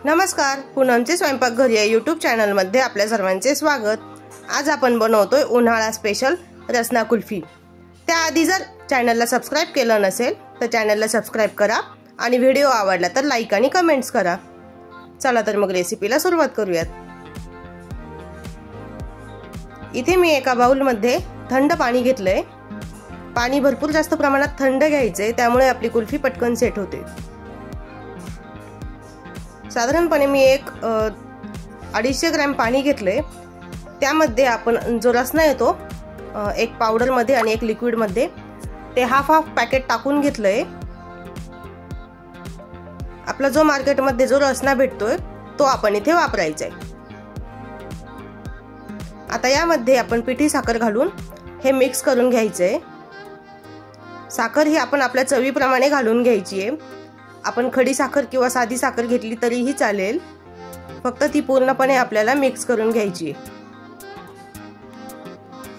नमस्कार, पूनमचे स्वयंपाकघर या यूट्यूब चॅनलमध्ये आपल्या सर्वांचे स्वागत। आज आपण बनवतोय उन्हाळा स्पेशल रसना कुल्फी। त्याआधी जर चॅनलला सबस्क्राइब केलं नसेल तर चॅनलला सबस्क्राइब करा आणि व्हिडिओ आवडला तर लाईक आणि कमेंट्स करा। चला तर मग रेसिपीला सुरुवात करूयात। इथे मी एका बाउलमध्ये थंड पाणी घेतलंय। पाणी भरपूर जास्त प्रमाणात थंड घ्यायचे, त्यामुळे आपली कुल्फी पटकन सेट होते। साधारणपणे मी 250 ग्रॅम पाणी घेतले। त्यामध्ये आपण जो रसना येतो, एक पावडर मध्ये आणि एक लिक्विड मध्ये, ते हाफ पॅकेट टाकून घेतलंय। आपला जो मार्केट मध्ये जो रसना भेटतोय तो आपण इथे वापरायचा आहे। आता यामध्ये आपण पिठी साखर घालून हे मिक्स करून घ्यायचंय। साखर ही आपण आपल्या चवीप्रमाणे घालून घ्यायची आहे। आपण खडी साखर किंवा साधी साखर घेतली तरीही चालेल, फक्त ती पूर्णपणे आपल्याला मिक्स करून घ्यायची आहे।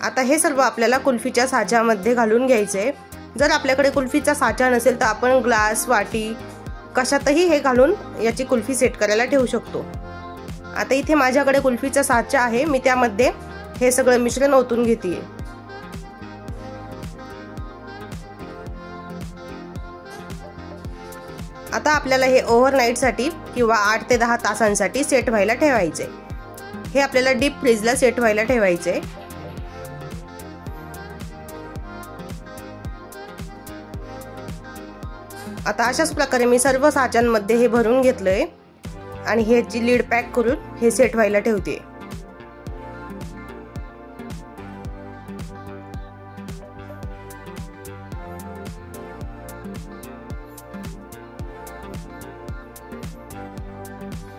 आता हे सर्व आपल्याला कुल्फीच्या साच्यामध्ये घालून घ्यायचे। जर आपल्याकडे कुल्फीचा साचा नसेल तर आपण ग्लास, वाटी कशातही हे घालून याची कुल्फी सेट करायला ठेवू शकतो। आता इथे माझ्याकडे कुल्फीचा साचा आहे, मी त्यामध्ये हे सगळं मिश्रण ओतून घेते। आता आपल्याला हे ओव्हरनाईट साठी किंवा 8 ते 10 तासांसाठी सेट व्हायला ठेवायचे। हे आपल्याला डीप फ्रीजला सेट व्हायला ठेवायचे। आता अशाच प्रकारे मी सर्व साच्यांमध्ये हे भरून घेतलंय आणि ह्याची लीड पॅक करून हे सेट व्हायला ठेवते।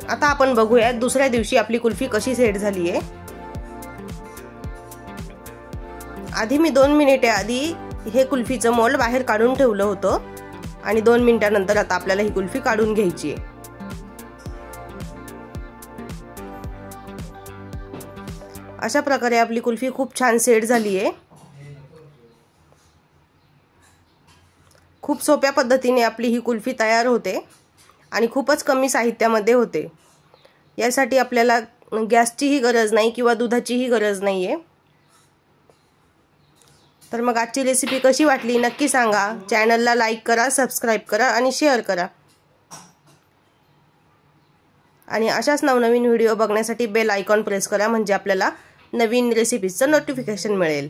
आता आपण बघूया दुसऱ्या दिवशी आपली कुल्फी कशी सेट झाली आहे। आधी मी 2 मिनिटे आधी हे कुल्फीचं मोल्ड बाहेर काढून ठेवलं होतं आणि 2 मिनिटांनंतर आता आपल्याला ही कुल्फी काढून घ्यायची आहे। अशा प्रकारे आपली कुल्फी खूप छान सेट झाली आहे। खूप सोप्या पद्धतीने आपली ही कुल्फी तयार होते आणि खूपच कमी साहित्यामध्ये होते। यासाठी आपल्याला गॅसचीही गरज नाही किंवा दुधाचीही गरज नाहीये। तर मग आजची रेसिपी कशी वाटली नक्की सांगा। चॅनलला लाईक करा, सबस्क्राइब करा आणि शेअर करा। आणि अशाच नवनवीन व्हिडिओ बघण्यासाठी बेल आयकॉन प्रेस करा, म्हणजे आपल्याला नवीन रेसिपीचं नोटिफिकेशन मिळेल।